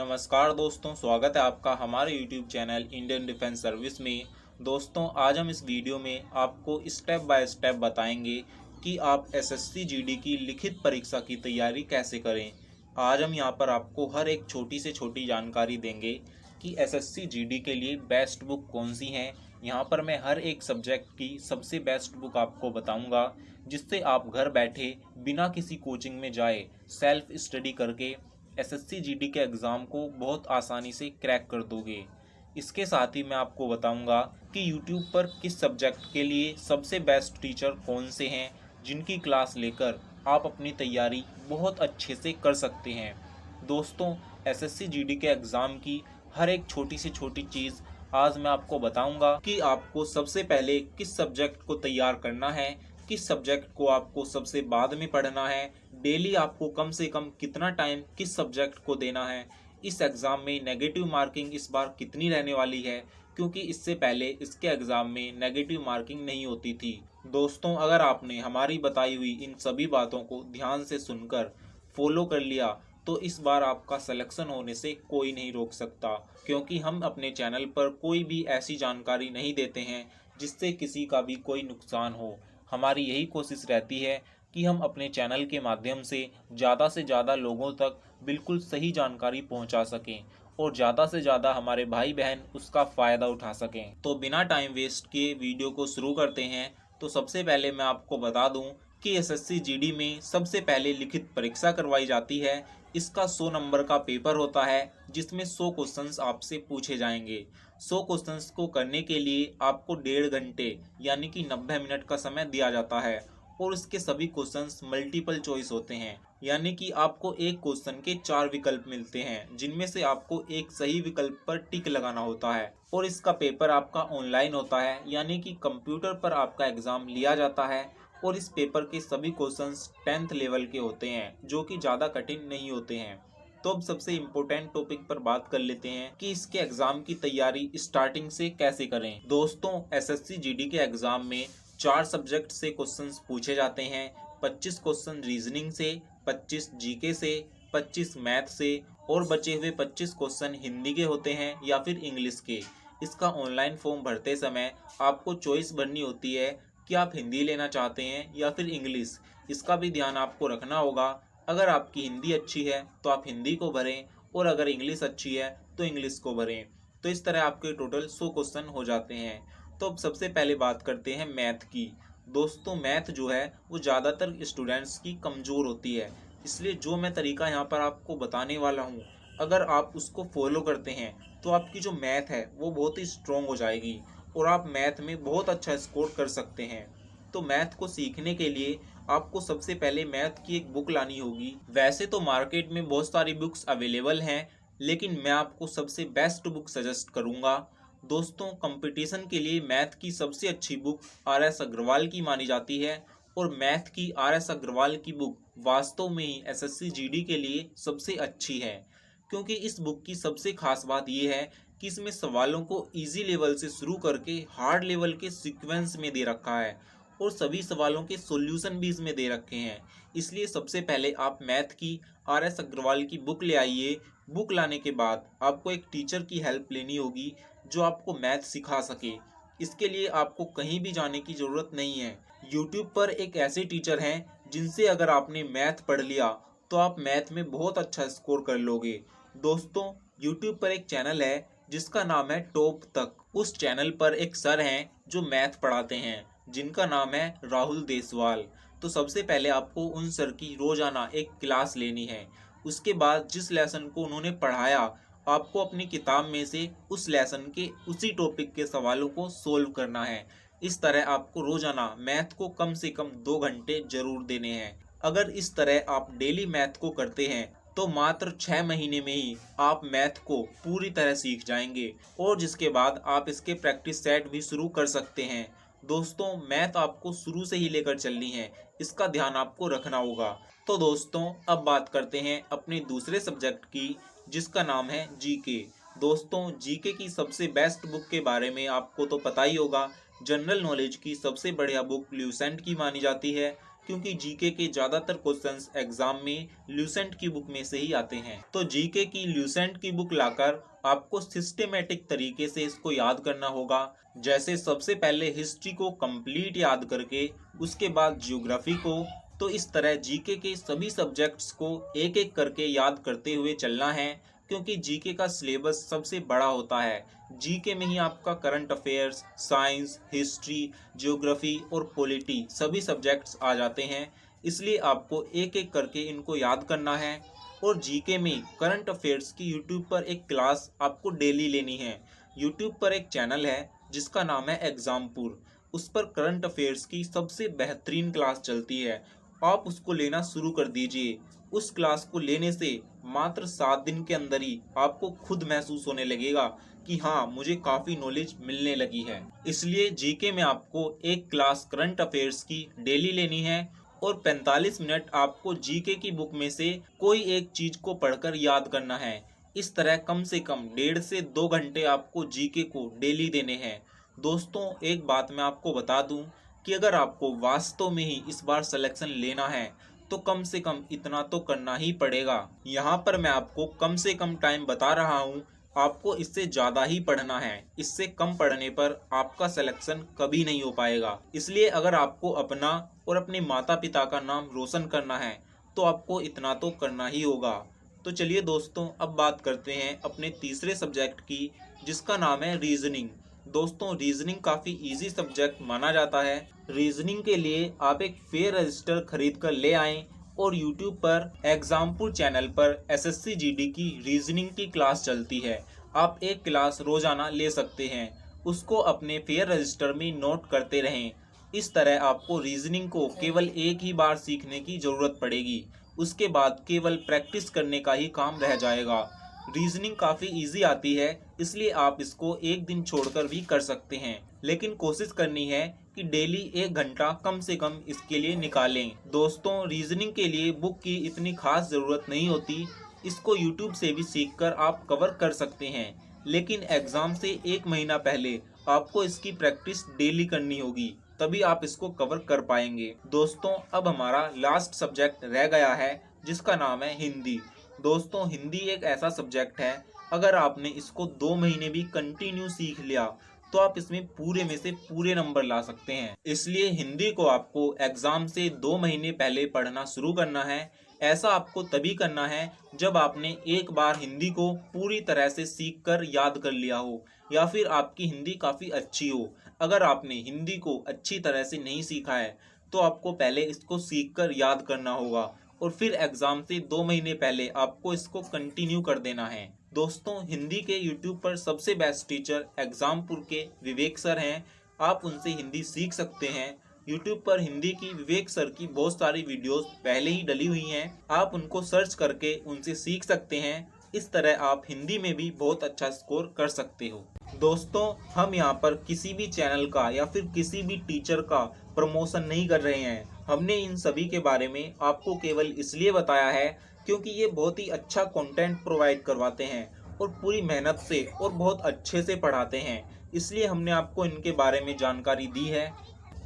नमस्कार दोस्तों, स्वागत है आपका हमारे YouTube channel Indian defence service में। दोस्तों, आज हम इस वीडियो में आपको स्टेप बाय स्टेप बताएंगे कि आप एसएससी जीडी की लिखित परीक्षा की तैयारी कैसे करें। आज हम यहां पर आपको हर एक छोटी से छोटी जानकारी देंगे कि एसएससी जीडी के लिए बेस्ट बुक कौन सी हैं। यहां पर मैं हर एक सब्जेक्ट की सबसे बेस्ट बुक आपको बताऊंगा, जिससे आप घर बैठे बिना किसी कोचिंग में जाए सेल्फ स्टडी करके एसएससी जीडी के एग्ज़ाम को बहुत आसानी से क्रैक कर दोगे। इसके साथ ही मैं आपको बताऊंगा कि यूट्यूब पर किस सब्जेक्ट के लिए सबसे बेस्ट टीचर कौन से हैं, जिनकी क्लास लेकर आप अपनी तैयारी बहुत अच्छे से कर सकते हैं। दोस्तों, एसएससी जीडी के एग्ज़ाम की हर एक छोटी से छोटी चीज़ आज मैं आपको बताऊंगा कि आपको सबसे पहले किस सब्जेक्ट को तैयार करना है, किस सब्जेक्ट को आपको सबसे बाद में पढ़ना है, डेली आपको कम से कम कितना टाइम किस सब्जेक्ट को देना है, इस एग्ज़ाम में नेगेटिव मार्किंग इस बार कितनी रहने वाली है, क्योंकि इससे पहले इसके एग्ज़ाम में नेगेटिव मार्किंग नहीं होती थी। दोस्तों, अगर आपने हमारी बताई हुई इन सभी बातों को ध्यान से सुनकर फॉलो कर लिया तो इस बार आपका सिलेक्शन होने से कोई नहीं रोक सकता, क्योंकि हम अपने चैनल पर कोई भी ऐसी जानकारी नहीं देते हैं जिससे किसी का भी कोई नुकसान हो। हमारी यही कोशिश रहती है कि हम अपने चैनल के माध्यम से ज़्यादा लोगों तक बिल्कुल सही जानकारी पहुंचा सकें और ज़्यादा से ज़्यादा हमारे भाई बहन उसका फ़ायदा उठा सकें। तो बिना टाइम वेस्ट किए वीडियो को शुरू करते हैं। तो सबसे पहले मैं आपको बता दूं कि एसएससी जीडी में सबसे पहले लिखित परीक्षा करवाई जाती है। इसका 100 नंबर का पेपर होता है, जिसमें 100 क्वेश्चंस आपसे पूछे जाएंगे। 100 क्वेश्चंस को करने के लिए आपको 1.5 घंटे यानी कि 90 मिनट का समय दिया जाता है और इसके सभी क्वेश्चंस मल्टीपल चॉइस होते हैं, यानी कि आपको एक क्वेश्चन के 4 विकल्प मिलते हैं, जिनमें से आपको एक सही विकल्प पर टिक लगाना होता है। और इसका पेपर आपका ऑनलाइन होता है, यानी कि कंप्यूटर पर आपका एग्जाम लिया जाता है और इस पेपर के सभी क्वेश्चंस 10th लेवल के होते हैं, जो कि ज़्यादा कठिन नहीं होते हैं। तो अब सबसे इम्पोर्टेंट टॉपिक पर बात कर लेते हैं कि इसके एग्जाम की तैयारी स्टार्टिंग से कैसे करें। दोस्तों, एसएससी जीडी के एग्जाम में 4 सब्जेक्ट से क्वेश्चंस पूछे जाते हैं। 25 क्वेश्चन रीजनिंग से, 25 जीके से, 25 मैथ से और बचे हुए 25 क्वेश्चन हिंदी के होते हैं या फिर इंग्लिश के। इसका ऑनलाइन फॉर्म भरते समय आपको चॉइस भरनी होती है कि आप हिंदी लेना चाहते हैं या फिर इंग्लिश। इसका भी ध्यान आपको रखना होगा। अगर आपकी हिंदी अच्छी है तो आप हिंदी को भरें और अगर इंग्लिश अच्छी है तो इंग्लिश को भरें। तो इस तरह आपके टोटल 100 क्वेश्चन हो जाते हैं। तो अब सबसे पहले बात करते हैं मैथ की। दोस्तों, मैथ जो है वो ज़्यादातर स्टूडेंट्स की कमज़ोर होती है, इसलिए जो मैं तरीका यहाँ पर आपको बताने वाला हूँ, अगर आप उसको फॉलो करते हैं तो आपकी जो मैथ है वो बहुत ही स्ट्रॉन्ग हो जाएगी और आप मैथ में बहुत अच्छा स्कोर कर सकते हैं। तो मैथ को सीखने के लिए आपको सबसे पहले मैथ की एक बुक लानी होगी। वैसे तो मार्केट में बहुत सारी बुक्स अवेलेबल हैं, लेकिन मैं आपको सबसे बेस्ट बुक सजेस्ट करूंगा। दोस्तों, कंपटीशन के लिए मैथ की सबसे अच्छी बुक आर.एस. अग्रवाल की मानी जाती है और मैथ की आर.एस. अग्रवाल की बुक वास्तव में ही एसएससी जीडी के लिए सबसे अच्छी है, क्योंकि इस बुक की सबसे खास बात यह है कि इसमें सवालों को इजी लेवल से शुरू करके हार्ड लेवल के सीक्वेंस में दे रखा है और सभी सवालों के सॉल्यूशन भी इसमें दे रखे हैं। इसलिए सबसे पहले आप मैथ की आर.एस. अग्रवाल की बुक ले आइए। बुक लाने के बाद आपको एक टीचर की हेल्प लेनी होगी जो आपको मैथ सिखा सके। इसके लिए आपको कहीं भी जाने की ज़रूरत नहीं है। यूट्यूब पर एक ऐसे टीचर हैं जिनसे अगर आपने मैथ पढ़ लिया तो आप मैथ में बहुत अच्छा स्कोर कर लोगे। दोस्तों, यूट्यूब पर एक चैनल है जिसका नाम है टॉप तक। उस चैनल पर एक सर हैं जो मैथ पढ़ाते हैं, जिनका नाम है राहुल देसवाल। तो सबसे पहले आपको उन सर की रोजाना एक क्लास लेनी है। उसके बाद जिस लेसन को उन्होंने पढ़ाया, आपको अपनी किताब में से उस लेसन के उसी टॉपिक के सवालों को सोल्व करना है। इस तरह आपको रोजाना मैथ को कम से कम 2 घंटे जरूर देने हैं। अगर इस तरह आप डेली मैथ को करते हैं तो मात्र 6 महीने में ही आप मैथ को पूरी तरह सीख जाएंगे और जिसके बाद आप इसके प्रैक्टिस सेट भी शुरू कर सकते हैं। दोस्तों, मैथ आपको शुरू से ही लेकर चलनी है, इसका ध्यान आपको रखना होगा। तो दोस्तों, अब बात करते हैं अपने दूसरे सब्जेक्ट की, जिसका नाम है जीके। दोस्तों, जीके की सबसे बेस्ट बुक के बारे में आपको तो पता ही होगा। जनरल नॉलेज की सबसे बढ़िया बुक ल्यूसेंट की मानी जाती है, क्योंकि जीके के ज़्यादातर क्वेश्चंस एग्जाम में ल्यूसेंट की बुक में से ही आते हैं। तो जीके की ल्यूसेंट की बुक लाकर आपको सिस्टेमेटिक तरीके से इसको याद करना होगा। जैसे सबसे पहले हिस्ट्री को कंप्लीट याद करके उसके बाद ज्योग्राफी को, तो इस तरह जीके के सभी सब्जेक्ट्स को एक एक करके याद करते हुए चलना है, क्योंकि जीके का सिलेबस सबसे बड़ा होता है। जीके में ही आपका current affairs, science, history, geography और पॉलिटी सभी सब्जेक्ट्स आ जाते हैं। इसलिए आपको एक एक करके इनको याद करना है। और जीके में करंट अफेयर्स की यूट्यूब पर एक क्लास आपको डेली लेनी है। यूट्यूब पर एक चैनल है जिसका नाम है एग्जामपुर। उस पर करंट अफेयर्स की सबसे बेहतरीन क्लास चलती है। आप उसको लेना शुरू कर दीजिए। उस क्लास को लेने से मात्र 7 दिन के अंदर ही आपको खुद महसूस होने लगेगा कि हाँ, मुझे काफ़ी नॉलेज मिलने लगी है। इसलिए जीके में आपको एक क्लास करंट अफेयर्स की डेली लेनी है और 45 मिनट आपको जीके की बुक में से कोई एक चीज़ को पढ़कर याद करना है। इस तरह कम से कम 1.5 से 2 घंटे आपको जीके को डेली देने हैं। दोस्तों, एक बात मैं आपको बता दूं कि अगर आपको वास्तव में ही इस बार सिलेक्शन लेना है तो कम से कम इतना तो करना ही पड़ेगा। यहाँ पर मैं आपको कम से कम टाइम बता रहा हूँ, आपको इससे ज़्यादा ही पढ़ना है। इससे कम पढ़ने पर आपका सिलेक्शन कभी नहीं हो पाएगा। इसलिए अगर आपको अपना और अपने माता पिता का नाम रोशन करना है तो आपको इतना तो करना ही होगा। तो चलिए दोस्तों, अब बात करते हैं अपने तीसरे सब्जेक्ट की, जिसका नाम है रीजनिंग। दोस्तों, रीजनिंग काफ़ी इजी सब्जेक्ट माना जाता है। रीजनिंग के लिए आप एक फेयर रजिस्टर खरीद कर ले आएँ और यूट्यूब पर एग्जामपुर चैनल पर एसएससी जीडी की रीजनिंग की क्लास चलती है। आप एक क्लास रोजाना ले सकते हैं। उसको अपने फेयर रजिस्टर में नोट करते रहें। इस तरह आपको रीजनिंग को केवल एक ही बार सीखने की ज़रूरत पड़ेगी। उसके बाद केवल प्रैक्टिस करने का ही काम रह जाएगा। रीजनिंग काफ़ी इजी आती है, इसलिए आप इसको एक दिन छोड़कर भी कर सकते हैं, लेकिन कोशिश करनी है कि डेली 1 घंटा कम से कम इसके लिए निकालें। दोस्तों, रीजनिंग के लिए बुक की इतनी खास ज़रूरत नहीं होती। इसको यूट्यूब से भी सीखकर आप कवर कर सकते हैं, लेकिन एग्ज़ाम से 1 महीना पहले आपको इसकी प्रैक्टिस डेली करनी होगी, तभी आप इसको कवर कर पाएंगे। दोस्तों, अब हमारा लास्ट सब्जेक्ट रह गया है, जिसका नाम है हिंदी। दोस्तों, हिंदी एक ऐसा सब्जेक्ट है, अगर आपने इसको 2 महीने भी कंटिन्यू सीख लिया तो आप इसमें पूरे में से पूरे नंबर ला सकते हैं। इसलिए हिंदी को आपको एग्जाम से 2 महीने पहले पढ़ना शुरू करना है। ऐसा आपको तभी करना है जब आपने एक बार हिंदी को पूरी तरह से सीख कर याद कर लिया हो, या फिर आपकी हिंदी काफ़ी अच्छी हो। अगर आपने हिंदी को अच्छी तरह से नहीं सीखा है तो आपको पहले इसको सीख कर याद करना होगा और फिर एग्ज़ाम से 2 महीने पहले आपको इसको कंटिन्यू कर देना है। दोस्तों, हिंदी के यूट्यूब पर सबसे बेस्ट टीचर एग्जामपुर के विवेक सर हैं। आप उनसे हिंदी सीख सकते हैं। यूट्यूब पर हिंदी की विवेक सर की बहुत सारी वीडियोस पहले ही डली हुई हैं। आप उनको सर्च करके उनसे सीख सकते हैं। इस तरह आप हिंदी में भी बहुत अच्छा स्कोर कर सकते हो। दोस्तों, हम यहाँ पर किसी भी चैनल का या फिर किसी भी टीचर का प्रमोशन नहीं कर रहे हैं। हमने इन सभी के बारे में आपको केवल इसलिए बताया है क्योंकि ये बहुत ही अच्छा कंटेंट प्रोवाइड करवाते हैं और पूरी मेहनत से और बहुत अच्छे से पढ़ाते हैं, इसलिए हमने आपको इनके बारे में जानकारी दी है।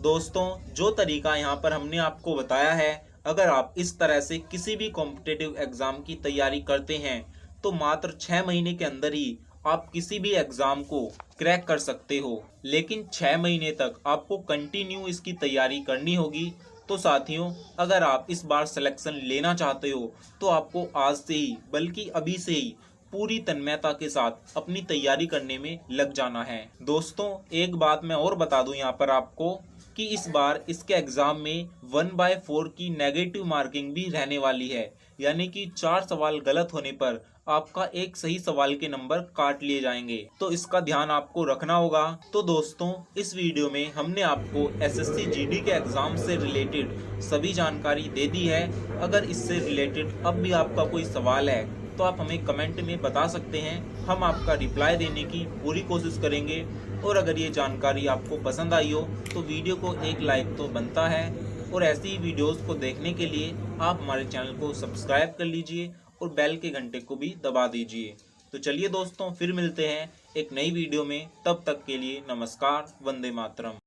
दोस्तों, जो तरीका यहाँ पर हमने आपको बताया है, अगर आप इस तरह से किसी भी कॉम्पिटिटिव एग्ज़ाम की तैयारी करते हैं तो मात्र 6 महीने के अंदर ही आप किसी भी एग्ज़ाम को क्रैक कर सकते हो। लेकिन 6 महीने तक आपको कंटिन्यू इसकी तैयारी करनी होगी। तो साथियों, अगर आप इस बार सिलेक्शन लेना चाहते हो तो आपको आज से ही, बल्कि अभी से ही पूरी तन्मयता के साथ अपनी तैयारी करने में लग जाना है। दोस्तों, एक बात मैं और बता दूं यहाँ पर आपको कि इस बार इसके एग्ज़ाम में 1/4 की नेगेटिव मार्किंग भी रहने वाली है, यानी कि 4 सवाल गलत होने पर आपका एक सही सवाल के नंबर काट लिए जाएंगे। तो इसका ध्यान आपको रखना होगा। तो दोस्तों, इस वीडियो में हमने आपको एसएससी जीडी के एग्ज़ाम से रिलेटेड सभी जानकारी दे दी है। अगर इससे रिलेटेड अब भी आपका कोई सवाल है तो आप हमें कमेंट में बता सकते हैं। हम आपका रिप्लाई देने की पूरी कोशिश करेंगे। और अगर ये जानकारी आपको पसंद आई हो तो वीडियो को एक लाइक तो बनता है, और ऐसी ही वीडियोस को देखने के लिए आप हमारे चैनल को सब्सक्राइब कर लीजिए और बेल के घंटे को भी दबा दीजिए। तो चलिए दोस्तों, फिर मिलते हैं एक नई वीडियो में। तब तक के लिए नमस्कार, वंदे मातरम।